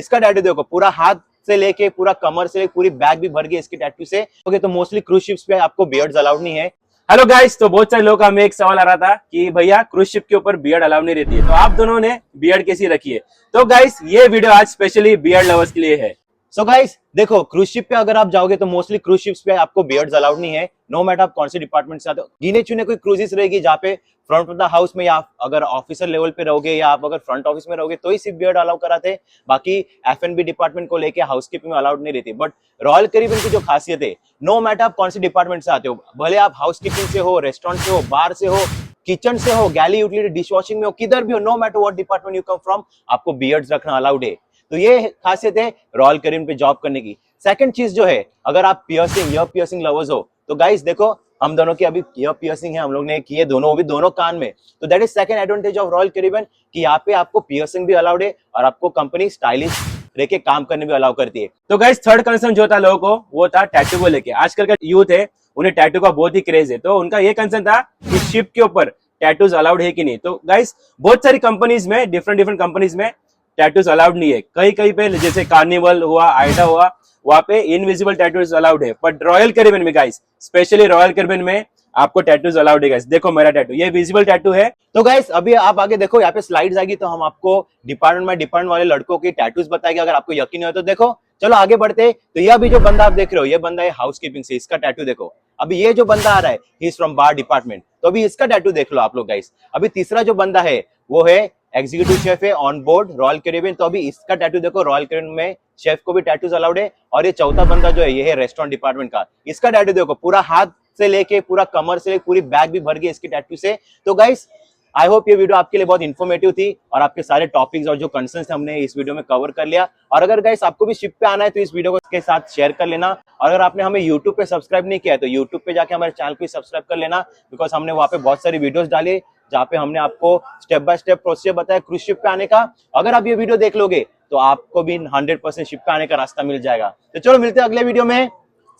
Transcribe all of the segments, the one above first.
इसका टैटू देखो, पूरा हाथ से लेके पूरा कमर से पूरी बैग भी भर गई इसके टैटू से। ओके, तो मोस्टली क्रूज शिप्स पे आपको बियर्ड्स अलाउड नहीं है। हेलो गाइस, तो बहुत सारे लोगों का हमें एक सवाल आ रहा था कि भैया क्रूज शिप के ऊपर बियर्ड अलाउ नहीं रहती है, तो आप दोनों ने बियर्ड कैसी रखी है। तो गाइस ये वीडियो आज स्पेशली बियर्ड लवर्स के लिए है। सो गाइस देखो, क्रूज शिप पे अगर आप जाओगे तो मोस्टली क्रूज शिप्स पे आपको बियर्ड्स अलाउड नहीं है। नो मैटर आप कौन से डिपार्टमेंट से आते हो। गिने चुने कोई क्रूजेस रहेगी जहाँ पे फ्रंट ऑफ द हाउस में, या अगर ऑफिसर लेवल पे रहोगे या आप अगर फ्रंट ऑफिस में रहोगे तो ही सिर्फ बियर्ड अलाउ कराते हैं। बाकी F&B डिपार्टमेंट को लेके हाउसकीपिंग में अलाउड नहीं रहती। बट रॉयल कैरिबियन की जो खासियत है, नो मैटर आप कौन से डिपार्टमेंट से आते हो, भले आप हाउसकीपिंग से हो, रेस्टोरेंट से हो, बार से हो, किचन से हो, गैली यूटिलिटी, डिश वॉशिंग में हो, किधर भी हो, no matter what department you come from, आपको बियर्ड्स रखना अलाउड है। तो ये खासियत है रॉयल कैरिबियन पे जॉब करने की। सेकंड चीज जो है, अगर आप पियर्सिंग ईयर पियर्सिंग लवर्स हो तो गाइस देखो, हम दोनों की अभी ईयर पियर्सिंग है, हम लोग ने की है दोनों, वो भी दोनों कान में। तो that is second advantage of royal Caribbean कि यहाँ पे आपको पियर्सिंग भी अलाउड है और आपको कंपनी स्टाइलिश रह के काम करने भी अलाउ करती है। तो गाइस थर्ड कंसर्न जो था लोगों को वो था टैटू को लेके। आजकल का यूथ है, उन्हें टैटू का बहुत ही क्रेज है, तो उनका ये कंसर्न था कि शिप के ऊपर टैटूज अलाउड है कि नहीं। तो गाइस बहुत सारी कंपनीज में, डिफरेंट कंपनीज में टैटूज अलाउड नहीं है। कहीं कहीं पे जैसे कार्निवल हुआ, आइडा हुआ, वहां पे इनविजिबल टैटूज अलाउड है। बट रॉयल कैरिबियन में गाइस, स्पेशली रॉयल कैरिबियन में आपको टैटूज अलाउड है। गाइस देखो मेरा टैटू, ये विजिबल टैटू है। तो गाइस अभी आप आगे देखो, यहाँ पे स्लाइड्स आएगी तो हम आपको डिपार्टमेंट वाले लड़कों की टैटूज बताएंगे। अगर आपको यकीन हो तो देखो, चलो आगे बढ़ते। तो ये अभी जो बंदा आप देख रहे हो, ये बंदा है हाउसकीपिंग से, इसका टैटू देखो। अभी ये जो बंदा आ रहा है, he is from bar department, तो अभी इसका टैटू देख लो आप लोग गाइस। अभी तीसरा जो बंदा है वो है एग्जीक्यूटिव शेफ है ऑन बोर्ड रॉयल कैरिबियन, तो अभी इसका टैटू देखो। रॉयल कैरिबियन में शेफ को भी टैटूज अलाउड है। और ये चौथा बंदा जो है, ये है रेस्टोरेंट डिपार्टमेंट का, इसका टैटू देखो, पूरा हाथ से लेके पूरा कमर से लेके पूरी बैग भी भर गई इसके टैटू से। तो गाइस आई होप ये वीडियो आपके लिए बहुत इन्फॉर्मेटिव थी और आपके सारे टॉपिक्स और जो कंसर्न्स हमने इस वीडियो में कवर कर लिया। और अगर गाइस आपको भी शिप पे आना है तो इस वीडियो को इसके साथ शेयर कर लेना। और अगर आपने हमें यूट्यूब पे सब्सक्राइब नहीं किया है तो यूट्यूब पे जाके हमारे चैनल को सब्सक्राइब कर लेना, बिकॉज हमने वहाँ पे बहुत सारी वीडियोस डाली जहाँ पे हमने आपको स्टेप बाय स्टेप प्रोसीजर बताया क्रूज शिप पे आने का। अगर आप ये वीडियो देख लोगे तो आपको भी 100% शिप पे आने का रास्ता मिल जाएगा। तो चलो मिलते हैं अगले वीडियो में।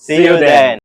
सी यू देन।